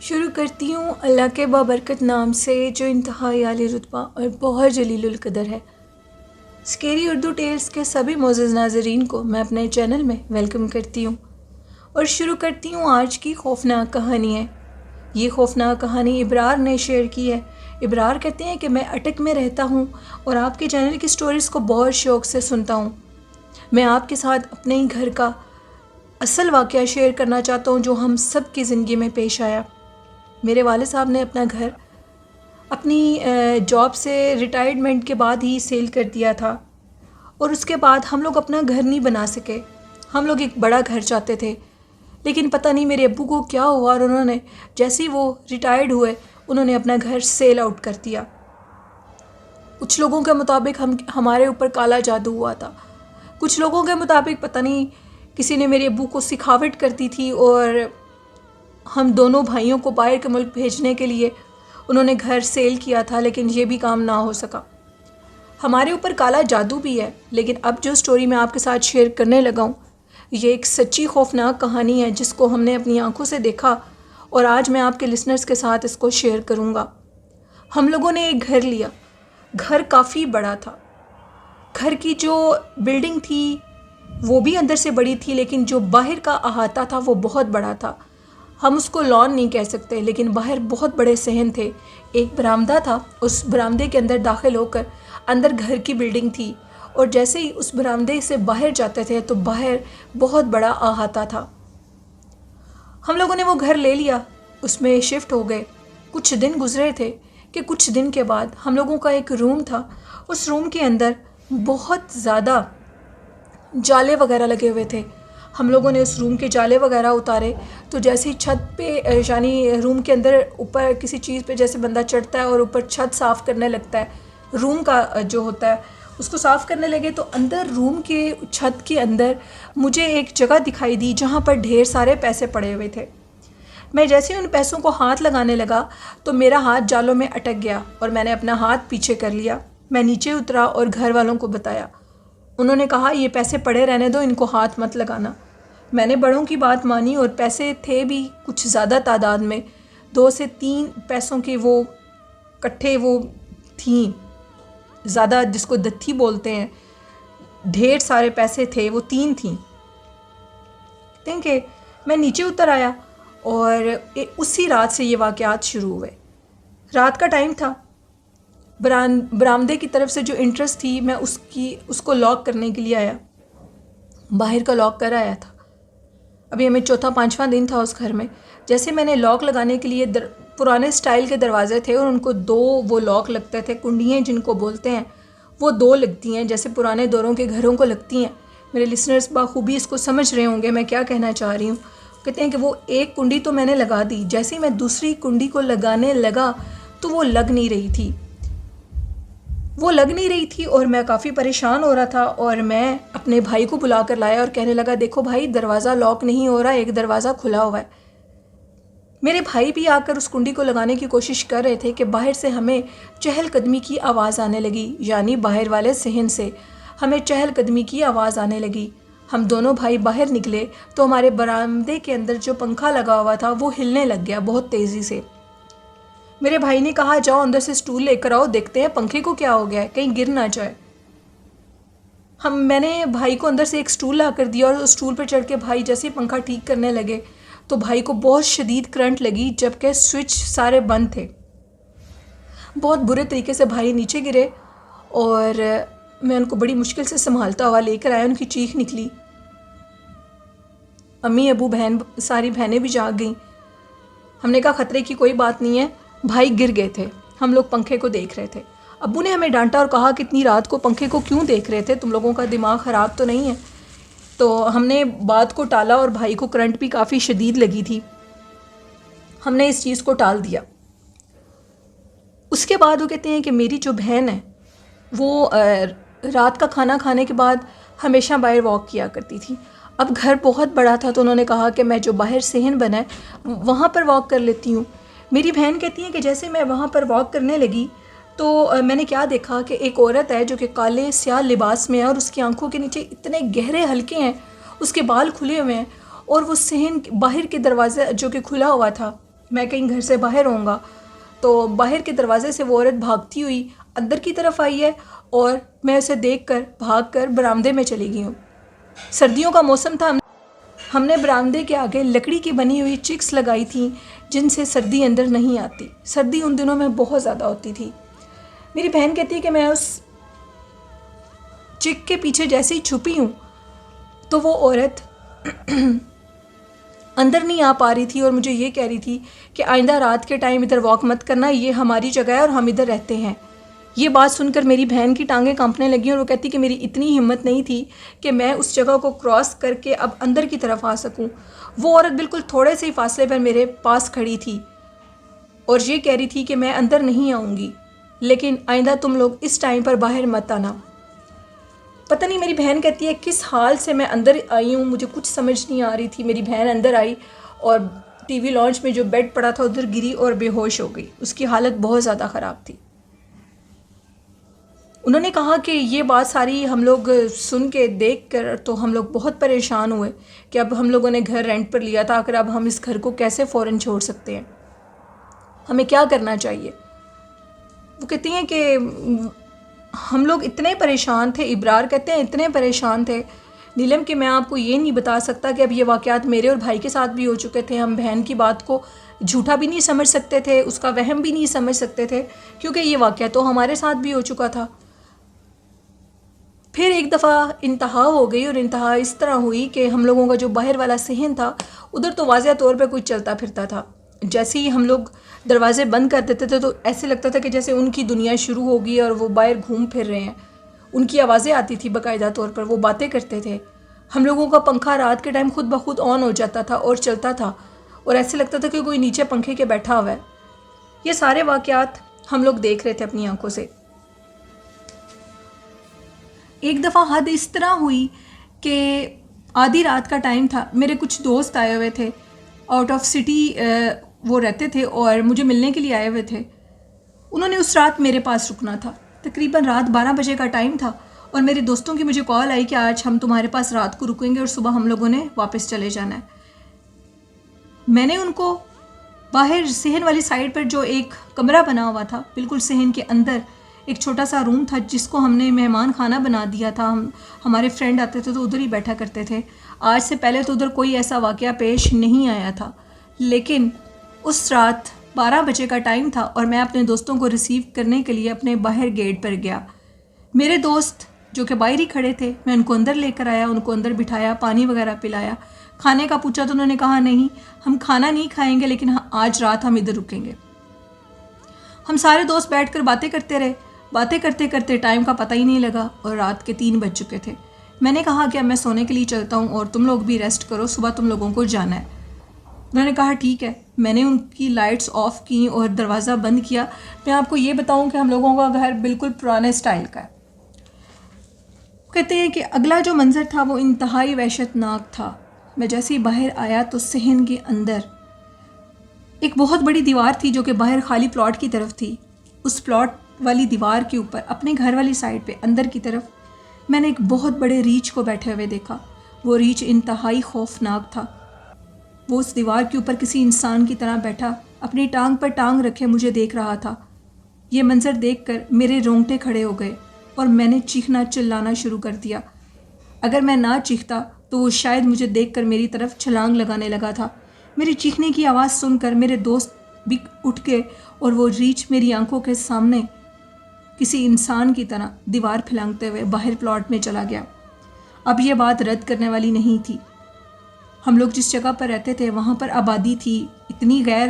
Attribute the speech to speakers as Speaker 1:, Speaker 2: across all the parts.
Speaker 1: شروع کرتی ہوں اللہ کے بابرکت نام سے جو انتہائی عالی رتبہ اور بہت جلیل القدر ہے۔ اسکیری اردو ٹیلز کے سبھی معزز ناظرین کو میں اپنے چینل میں ویلکم کرتی ہوں اور شروع کرتی ہوں آج کی خوفناک کہانی ہے۔ یہ خوفناک کہانی ابرار نے شیئر کی ہے۔ ابرار کہتے ہیں کہ میں اٹک میں رہتا ہوں اور آپ کے چینل کی سٹوریز کو بہت شوق سے سنتا ہوں۔ میں آپ کے ساتھ اپنے ہی گھر کا اصل واقعہ شیئر کرنا چاہتا ہوں جو ہم سب کی زندگی میں پیش آیا۔ میرے والد صاحب نے اپنا گھر اپنی جاب سے ریٹائرمنٹ کے بعد ہی سیل کر دیا تھا اور اس کے بعد ہم لوگ اپنا گھر نہیں بنا سکے۔ ہم لوگ ایک بڑا گھر چاہتے تھے، لیکن پتہ نہیں میرے ابو کو کیا ہوا اور انہوں نے جیسے ہی وہ ریٹائرڈ ہوئے انہوں نے اپنا گھر سیل آؤٹ کر دیا۔ کچھ لوگوں کے مطابق ہمارے اوپر کالا جادو ہوا تھا، کچھ لوگوں کے مطابق پتہ نہیں کسی نے میرے ابو کو سکھاوٹ کر دی تھی اور ہم دونوں بھائیوں کو باہر کے ملک بھیجنے کے لیے انہوں نے گھر سیل کیا تھا، لیکن یہ بھی کام نہ ہو سکا۔ ہمارے اوپر کالا جادو بھی ہے، لیکن اب جو سٹوری میں آپ کے ساتھ شیئر کرنے لگا ہوں یہ ایک سچی خوفناک کہانی ہے جس کو ہم نے اپنی آنکھوں سے دیکھا اور آج میں آپ کے لسنرز کے ساتھ اس کو شیئر کروں گا۔ ہم لوگوں نے ایک گھر لیا۔ گھر کافی بڑا تھا۔ گھر کی جو بلڈنگ تھی وہ بھی اندر سے بڑی تھی، لیکن جو باہر کا احاطہ تھا وہ بہت بڑا تھا۔ ہم اس کو لان نہیں کہہ سکتے، لیکن باہر بہت بڑے صحن تھے۔ ایک برآمدہ تھا، اس برآمدے کے اندر داخل ہو کر اندر گھر کی بلڈنگ تھی اور جیسے ہی اس برآمدے سے باہر جاتے تھے تو باہر بہت بڑا احاطہ تھا۔ ہم لوگوں نے وہ گھر لے لیا، اس میں شفٹ ہو گئے۔ کچھ دن گزرے تھے کہ کچھ دن کے بعد ہم لوگوں کا ایک روم تھا، اس روم کے اندر بہت زیادہ جالے وغیرہ لگے ہوئے تھے۔ ہم لوگوں نے اس روم کے جالے وغیرہ اتارے تو جیسے ہی چھت پہ یعنی روم کے اندر اوپر کسی چیز پہ جیسے بندہ چڑھتا ہے اور اوپر چھت صاف کرنے لگتا ہے، روم کا جو ہوتا ہے اس کو صاف کرنے لگے تو اندر روم کے چھت کے اندر مجھے ایک جگہ دکھائی دی جہاں پر ڈھیر سارے پیسے پڑے ہوئے تھے۔ میں جیسے ان پیسوں کو ہاتھ لگانے لگا تو میرا ہاتھ جالوں میں اٹک گیا اور میں نے اپنا ہاتھ پیچھے کر لیا۔ میں نیچے اترا اور گھر والوں کو بتایا۔ انہوں نے کہا یہ پیسے پڑے رہنے دو، ان کو ہاتھ مت لگانا۔ میں نے بڑوں کی بات مانی اور پیسے تھے بھی کچھ زیادہ تعداد میں، 2 سے 3 پیسوں کے وہ کٹھے وہ تھیں، زیادہ جس کو دتھی بولتے ہیں، ڈھیر سارے پیسے تھے، وہ 3 تھیں۔ کہ میں نیچے اتر آیا اور اسی رات سے یہ واقعات شروع ہوئے۔ رات کا ٹائم تھا، برآمدے کی طرف سے جو انٹرسٹ تھی میں اس کو لاک کرنے کے لیے آیا، باہر کا لاک کر آیا تھا۔ ابھی ہمیں 4واں-5واں دن تھا اس گھر میں۔ جیسے میں نے لاک لگانے کے لیے پرانے سٹائل کے دروازے تھے اور ان کو 2 وہ لاک لگتے تھے، کنڈیاں جن کو بولتے ہیں، وہ 2 لگتی ہیں جیسے پرانے دوروں کے گھروں کو لگتی ہیں۔ میرے لسنرز بخوبی اس کو سمجھ رہے ہوں گے میں کیا کہنا چاہ رہی ہوں۔ کہتے ہیں کہ وہ ایک کنڈی تو میں نے لگا دی، جیسے ہی میں دوسری کنڈی کو لگانے لگا تو وہ لگ نہیں رہی تھی اور میں کافی پریشان ہو رہا تھا اور میں اپنے بھائی کو بلا کر لایا اور کہنے لگا دیکھو بھائی دروازہ لاک نہیں ہو رہا، ایک دروازہ کھلا ہوا ہے۔ میرے بھائی بھی آ کر اس کنڈی کو لگانے کی کوشش کر رہے تھے کہ باہر سے ہمیں چہل قدمی کی آواز آنے لگی، یعنی باہر والے صحن سے ہمیں چہل قدمی کی آواز آنے لگی۔ ہم دونوں بھائی باہر نکلے تو ہمارے برآمدے کے اندر جو پنکھا لگا ہوا تھا وہ ہلنے لگ گیا بہت تیزی سے۔ میرے بھائی نے کہا جاؤ اندر سے سٹول لے کر آؤ، دیکھتے ہیں پنکھے کو کیا ہو گیا ہے، کہیں گر نہ جائے۔ میں نے بھائی کو اندر سے ایک سٹول لا کر دیا اور اس سٹول پر چڑھ کے بھائی جیسے پنکھا ٹھیک کرنے لگے تو بھائی کو بہت شدید کرنٹ لگی جبکہ سوئچ سارے بند تھے۔ بہت برے طریقے سے بھائی نیچے گرے اور میں ان کو بڑی مشکل سے سنبھالتا ہوا لے کر آیا، ان کی چیخ نکلی۔ امی ابو بہن ساری بہنیں بھی جاگ گئیں۔ ہم نے کہا خطرے کی کوئی بات نہیں ہے، بھائی گر گئے تھے، ہم لوگ پنکھے کو دیکھ رہے تھے۔ ابو نے ہمیں ڈانٹا اور کہا کہ اتنی رات کو پنکھے کو کیوں دیکھ رہے تھے، تم لوگوں کا دماغ خراب تو نہیں ہے؟ تو ہم نے بات کو ٹالا اور بھائی کو کرنٹ بھی کافی شدید لگی تھی، ہم نے اس چیز کو ٹال دیا۔ اس کے بعد وہ کہتے ہیں کہ میری جو بہن ہے وہ رات کا کھانا کھانے کے بعد ہمیشہ باہر واک کیا کرتی تھی۔ اب گھر بہت بڑا تھا تو انہوں نے کہا کہ میں جو باہر صحن بنا ہے وہاں پر واک کر لیتی ہوں۔ میری بہن کہتی ہے کہ جیسے میں وہاں پر واک کرنے لگی تو میں نے کیا دیکھا کہ ایک عورت ہے جو کہ کالے سیاہ لباس میں ہے اور اس کی آنکھوں کے نیچے اتنے گہرے حلقے ہیں، اس کے بال کھلے ہوئے ہیں اور وہ صحن باہر کے دروازے جو کہ کھلا ہوا تھا میں کہیں گھر سے باہر ہوں گا، تو باہر کے دروازے سے وہ عورت بھاگتی ہوئی اندر کی طرف آئی ہے اور میں اسے دیکھ کر بھاگ کر برآمدے میں چلی گئی ہوں۔ سردیوں کا موسم تھا، ہم نے برآمدے کے آگے لکڑی کی بنی ہوئی چکس لگائی تھیں جن سے سردی اندر نہیں آتی۔ سردی ان دنوں میں بہت زیادہ ہوتی تھی۔ میری بہن کہتی ہے کہ میں اس چک کے پیچھے جیسے ہی چھپی ہوں تو وہ عورت اندر نہیں آ پا رہی تھی اور مجھے یہ کہہ رہی تھی کہ آئندہ رات کے ٹائم ادھر واک مت کرنا، یہ ہماری جگہ ہے اور ہم ادھر رہتے ہیں۔ یہ بات سن کر میری بہن کی ٹانگیں کانپنے لگیں اور وہ کہتی کہ میری اتنی ہمت نہیں تھی کہ میں اس جگہ کو کراس کر کے اب اندر کی طرف آ سکوں۔ وہ عورت بالکل تھوڑے سے ہی فاصلے پر میرے پاس کھڑی تھی اور یہ کہہ رہی تھی کہ میں اندر نہیں آؤں گی، لیکن آئندہ تم لوگ اس ٹائم پر باہر مت آنا۔ پتہ نہیں میری بہن کہتی ہے کس حال سے میں اندر آئی ہوں، مجھے کچھ سمجھ نہیں آ رہی تھی۔ میری بہن اندر آئی اور ٹی وی لانچ میں جو بیڈ پڑا تھا ادھر گری اور بے ہوش ہو گئی۔ اس کی حالت بہت زیادہ خراب تھی۔ انہوں نے کہا کہ یہ بات ساری ہم لوگ سن کے دیکھ کر تو ہم لوگ بہت پریشان ہوئے کہ اب ہم لوگوں نے گھر رینٹ پر لیا تھا، اگر اب ہم اس گھر کو کیسے فوراً چھوڑ سکتے ہیں، ہمیں کیا کرنا چاہیے۔ وہ کہتی ہیں کہ ہم لوگ اتنے پریشان تھے، ابرار کہتے ہیں اتنے پریشان تھے نیلم کہ میں آپ کو یہ نہیں بتا سکتا کہ اب یہ واقعات میرے اور بھائی کے ساتھ بھی ہو چکے تھے۔ ہم بہن کی بات کو جھوٹا بھی نہیں سمجھ سکتے تھے، اس کا وہم بھی نہیں سمجھ سکتے تھے، کیونکہ یہ واقعہ تو ہمارے ساتھ بھی ہو چکا تھا۔ پھر ایک دفعہ انتہا ہو گئی اور انتہا اس طرح ہوئی کہ ہم لوگوں کا جو باہر والا صحن تھا ادھر تو واضح طور پہ کوئی چلتا پھرتا تھا۔ جیسے ہی ہم لوگ دروازے بند کر دیتے تھے تو ایسے لگتا تھا کہ جیسے ان کی دنیا شروع ہوگی اور وہ باہر گھوم پھر رہے ہیں۔ ان کی آوازیں آتی تھی باقاعدہ طور پر، وہ باتیں کرتے تھے۔ ہم لوگوں کا پنکھا رات کے ٹائم خود بخود آن ہو جاتا تھا اور چلتا تھا اور ایسے لگتا تھا کہ کوئی نیچے پنکھے کے بیٹھا ہوا ہے۔ یہ سارے واقعات ہم لوگ دیکھ رہے تھے اپنی آنکھوں سے۔ ایک دفعہ حد اس طرح ہوئی کہ آدھی رات کا ٹائم تھا، میرے کچھ دوست آئے ہوئے تھے، آؤٹ آف سٹی وہ رہتے تھے اور مجھے ملنے کے لیے آئے ہوئے تھے۔ انہوں نے اس رات میرے پاس رکنا تھا، تقریباً رات 12 بجے کا ٹائم تھا اور میرے دوستوں کی مجھے کال آئی کہ آج ہم تمہارے پاس رات کو رکیں گے اور صبح ہم لوگوں نے واپس چلے جانا ہے۔ میں نے ان کو باہر صحن والی سائڈ پر جو ایک کمرہ بنا ہوا تھا، بالکل صحن کے اندر ایک چھوٹا سا روم تھا جس کو ہم نے مہمان خانہ بنا دیا تھا۔ ہمارے فرینڈ آتے تھے تو ادھر ہی بیٹھا کرتے تھے۔ آج سے پہلے تو ادھر کوئی ایسا واقعہ پیش نہیں آیا تھا، لیکن اس رات 12 بجے کا ٹائم تھا اور میں اپنے دوستوں کو ریسیو کرنے کے لیے اپنے باہر گیٹ پر گیا۔ میرے دوست جو کہ باہر ہی کھڑے تھے، میں ان کو اندر لے کر آیا، ان کو اندر بٹھایا، پانی وغیرہ پلایا۔ کھانے کا پوچھا تو انہوں نے کہا نہیں، ہم کھانا نہیں کھائیں گے، لیکن آج رات ہم ادھر رکیں گے۔ ہم سارے دوست بیٹھ کر باتیں کرتے رہے، باتیں کرتے کرتے ٹائم کا پتہ ہی نہیں لگا اور رات کے 3 بج چکے تھے۔ میں نے کہا کہ اب میں سونے کے لیے چلتا ہوں اور تم لوگ بھی ریسٹ کرو، صبح تم لوگوں کو جانا ہے۔ انہوں نے کہا ٹھیک ہے۔ میں نے ان کی لائٹس آف کی اور دروازہ بند کیا۔ میں آپ کو یہ بتاؤں کہ ہم لوگوں کا گھر بالکل پرانے سٹائل کا ہے۔ کہتے ہیں کہ اگلا جو منظر تھا وہ انتہائی وحشت ناک تھا۔ میں جیسے ہی باہر آیا تو صحن کے اندر ایک بہت بڑی دیوار تھی جو کہ باہر خالی پلاٹ کی طرف تھی۔ اس پلاٹ والی دیوار کے اوپر اپنے گھر والی سائڈ پہ اندر کی طرف میں نے ایک بہت بڑے ریچھ کو بیٹھے ہوئے دیکھا۔ وہ ریچھ انتہائی خوفناک تھا۔ وہ اس دیوار کے اوپر کسی انسان کی طرح بیٹھا اپنی ٹانگ پر ٹانگ رکھے مجھے دیکھ رہا تھا۔ یہ منظر دیکھ کر میرے رونگٹے کھڑے ہو گئے اور میں نے چیخنا چلانا شروع کر دیا۔ اگر میں نہ چیختا تو وہ شاید مجھے دیکھ کر میری طرف چھلانگ لگانے لگا تھا۔ میری چیخنے کی آواز سن کر میرے دوست بھی اٹھ گئے اور وہ ریچھ میری آنکھوں کے سامنے کسی انسان کی طرح دیوار پھلانگتے ہوئے باہر پلاٹ میں چلا گیا۔ اب یہ بات رد کرنے والی نہیں تھی۔ ہم لوگ جس جگہ پر رہتے تھے وہاں پر آبادی تھی، اتنی غیر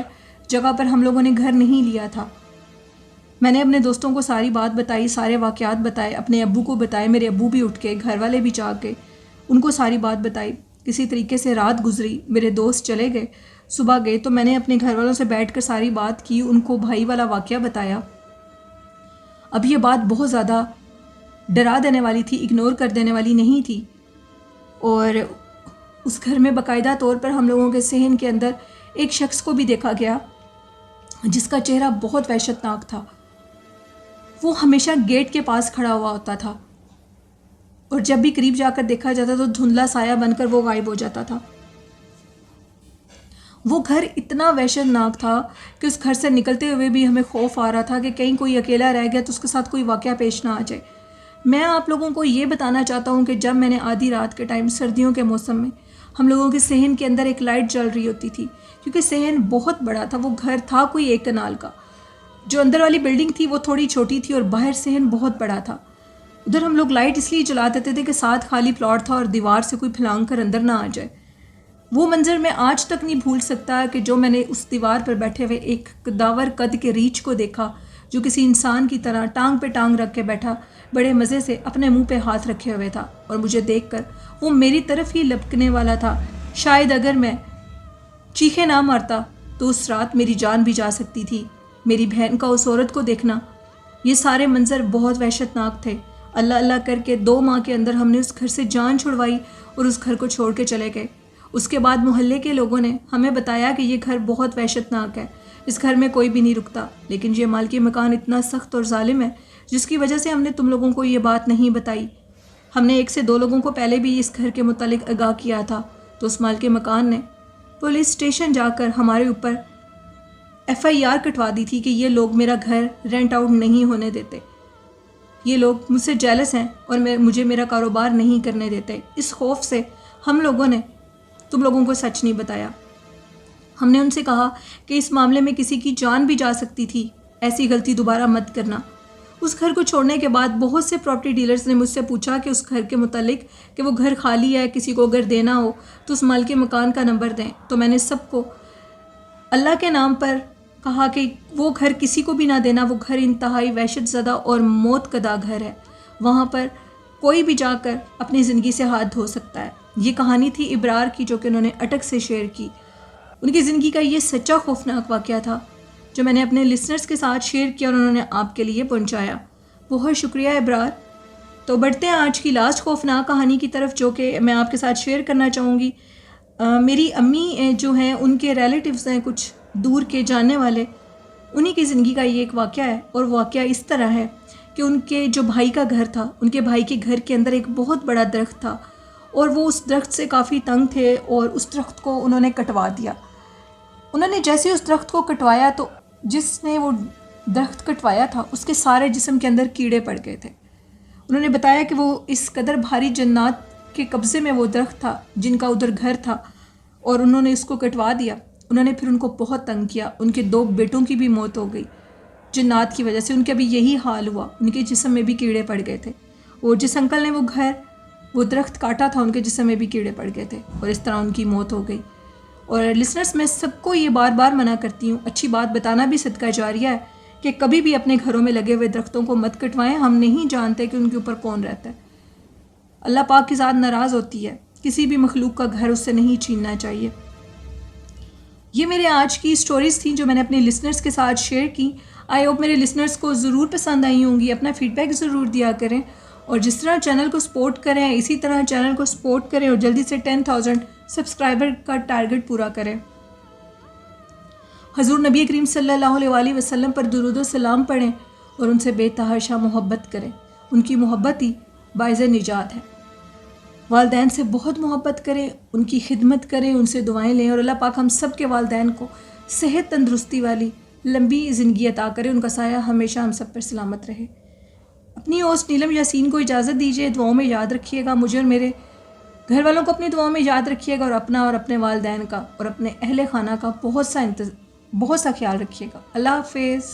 Speaker 1: جگہ پر ہم لوگوں نے گھر نہیں لیا تھا۔ میں نے اپنے دوستوں کو ساری بات بتائی، سارے واقعات بتائے، اپنے ابو کو بتائے۔ میرے ابو بھی اٹھ کے، گھر والے بھی جاگ گئے، ان کو ساری بات بتائی۔ کسی طریقے سے رات گزری، میرے دوست چلے گئے، صبح گئے تو میں نے اپنے گھر والوں سے بیٹھ کر ساری بات کی، ان کو بھائی والا واقعہ بتایا۔ اب یہ بات بہت زیادہ ڈرا دینے والی تھی، اگنور کر دینے والی نہیں تھی، اور اس گھر میں باقاعدہ طور پر ہم لوگوں کے صحن کے اندر ایک شخص کو بھی دیکھا گیا جس کا چہرہ بہت وحشتناک تھا۔ وہ ہمیشہ گیٹ کے پاس کھڑا ہوا ہوتا تھا اور جب بھی قریب جا کر دیکھا جاتا تو دھندلا سایہ بن کر وہ غائب ہو جاتا تھا۔ وہ گھر اتنا وحشت ناک تھا کہ اس گھر سے نکلتے ہوئے بھی ہمیں خوف آ رہا تھا کہ کہیں کوئی اکیلا رہ گیا تو اس کے ساتھ کوئی واقعہ پیش نہ آ جائے۔ میں آپ لوگوں کو یہ بتانا چاہتا ہوں کہ جب میں نے آدھی رات کے ٹائم سردیوں کے موسم میں ہم لوگوں کے صحن کے اندر ایک لائٹ جل رہی ہوتی تھی، کیونکہ صحن بہت بڑا تھا، وہ گھر تھا کوئی 1 کنال کا، جو اندر والی بلڈنگ تھی وہ تھوڑی چھوٹی تھی اور باہر صحن بہت بڑا تھا۔ ادھر ہم لوگ لائٹ اس لیے جلا دیتے تھے کہ ساتھ خالی پلاٹ تھا اور دیوار سے کوئی پھلانگ کر اندر نہ آ جائے۔ وہ منظر میں آج تک نہیں بھول سکتا کہ جو میں نے اس دیوار پر بیٹھے ہوئے ایک داور قد کے ریچھ کو دیکھا، جو کسی انسان کی طرح ٹانگ پہ ٹانگ رکھ کے بیٹھا، بڑے مزے سے اپنے منہ پہ ہاتھ رکھے ہوئے تھا، اور مجھے دیکھ کر وہ میری طرف ہی لپکنے والا تھا۔ شاید اگر میں چیخے نہ مارتا تو اس رات میری جان بھی جا سکتی تھی۔ میری بہن کا اس عورت کو دیکھنا، یہ سارے منظر بہت وحشت ناک تھے۔ اللہ اللہ کر کے 2 ماہ کے اندر ہم نے اس گھر سے جان چھڑوائی اور اس گھر کو چھوڑ کے چلے گئے۔ اس کے بعد محلے کے لوگوں نے ہمیں بتایا کہ یہ گھر بہت وحشت ناک ہے، اس گھر میں کوئی بھی نہیں رکتا، لیکن یہ مالکی مکان اتنا سخت اور ظالم ہے جس کی وجہ سے ہم نے تم لوگوں کو یہ بات نہیں بتائی۔ ہم نے 1 سے 2 لوگوں کو پہلے بھی اس گھر کے متعلق آگاہ کیا تھا، تو اس مالکی مکان نے پولیس اسٹیشن جا کر ہمارے اوپر FIR کٹوا دی تھی کہ یہ لوگ میرا گھر رینٹ آؤٹ نہیں ہونے دیتے، یہ لوگ مجھ سے جیلس ہیں اور مجھے میرا کاروبار نہیں کرنے دیتے۔ اس خوف سے ہم لوگوں نے تم لوگوں کو سچ نہیں بتایا۔ ہم نے ان سے کہا کہ اس معاملے میں کسی کی جان بھی جا سکتی تھی، ایسی غلطی دوبارہ مت کرنا۔ اس گھر کو چھوڑنے کے بعد بہت سے پراپرٹی ڈیلرز نے مجھ سے پوچھا کہ اس گھر کے متعلق کہ وہ گھر خالی ہے، کسی کو اگر دینا ہو تو اس مالک مکان کا نمبر دیں، تو میں نے سب کو اللہ کے نام پر کہا کہ وہ گھر کسی کو بھی نہ دینا، وہ گھر انتہائی وحشت زدہ اور موت کدا گھر ہے، وہاں پر کوئی بھی جا کر اپنی زندگی سے ہاتھ دھو سکتا ہے۔ یہ کہانی تھی ابرار کی، جو کہ انہوں نے اٹک سے شیئر کی۔ ان کی زندگی کا یہ سچا خوفناک واقعہ تھا جو میں نے اپنے لسنرز کے ساتھ شیئر کیا اور انہوں نے آپ کے لیے پہنچایا۔ بہت شکریہ ابرار۔ تو بڑھتے ہیں آج کی لاسٹ خوفناک کہانی کی طرف، جو کہ میں آپ کے ساتھ شیئر کرنا چاہوں گی۔ میری امی جو ہیں، ان کے ریلیٹیوز ہیں کچھ دور کے جاننے والے، انہی کی زندگی کا یہ ایک واقعہ ہے، اور واقعہ اس طرح ہے کہ ان کے جو بھائی کا گھر تھا، ان کے بھائی کے گھر کے اندر ایک بہت بڑا درخت تھا، اور وہ اس درخت سے کافی تنگ تھے اور اس درخت کو انہوں نے کٹوا دیا۔ انہوں نے جیسے اس درخت کو کٹوایا تو جس نے وہ درخت کٹوایا تھا اس کے سارے جسم کے اندر کیڑے پڑ گئے تھے۔ انہوں نے بتایا کہ وہ اس قدر بھاری جنات کے قبضے میں وہ درخت تھا جن کا ادھر گھر تھا، اور انہوں نے اس کو کٹوا دیا۔ انہوں نے پھر ان کو بہت تنگ کیا، ان کے 2 بیٹوں کی بھی موت ہو گئی جنات کی وجہ سے، ان کا بھی یہی حال ہوا، ان کے جسم میں بھی کیڑے پڑ گئے تھے۔ اور جس انکل نے وہ درخت کاٹا تھا، ان کے جسم میں بھی کیڑے پڑ گئے تھے، اور اس طرح ان کی موت ہو گئی۔ اور لسنرز، میں سب کو یہ بار بار منع کرتی ہوں، اچھی بات بتانا بھی صدقہ جاریہ ہے، کہ کبھی بھی اپنے گھروں میں لگے ہوئے درختوں کو مت کٹوائیں۔ ہم نہیں جانتے کہ ان کے اوپر کون رہتا ہے۔ اللہ پاک کی ذات ناراض ہوتی ہے، کسی بھی مخلوق کا گھر اس سے نہیں چھیننا چاہیے۔ یہ میرے آج کی سٹوریز تھیں جو میں نے اپنے لسنرز کے ساتھ شیئر کی۔ آئی ہوپ میرے لسنرز کو ضرور پسند آئی ہوں گی۔ اپنا فیڈ بیک ضرور دیا کریں، اور جس طرح چینل کو سپورٹ کریں اسی طرح چینل کو سپورٹ کریں، اور جلدی سے 10,000 سبسکرائبر کا ٹارگٹ پورا کریں۔ حضور نبی کریم صلی اللہ علیہ وآلہ وسلم پر درود و سلام پڑھیں اور ان سے بے تحاشا محبت کریں۔ ان کی محبت ہی باعث نجات ہے۔ والدین سے بہت محبت کریں، ان کی خدمت کریں، ان سے دعائیں لیں، اور اللہ پاک ہم سب کے والدین کو صحت تندرستی والی لمبی زندگی عطا کرے، ان کا سایہ ہمیشہ ہم سب پر سلامت رہے۔ اپنی ہوسٹ نیلم یاسین کو اجازت دیجیے، دعاؤں میں یاد رکھیے گا مجھے اور میرے گھر والوں کو اپنی دعاؤں میں یاد رکھیے گا، اور اپنا اور اپنے والدین کا اور اپنے اہل خانہ کا بہت سا خیال رکھیے گا۔ اللہ حافظ۔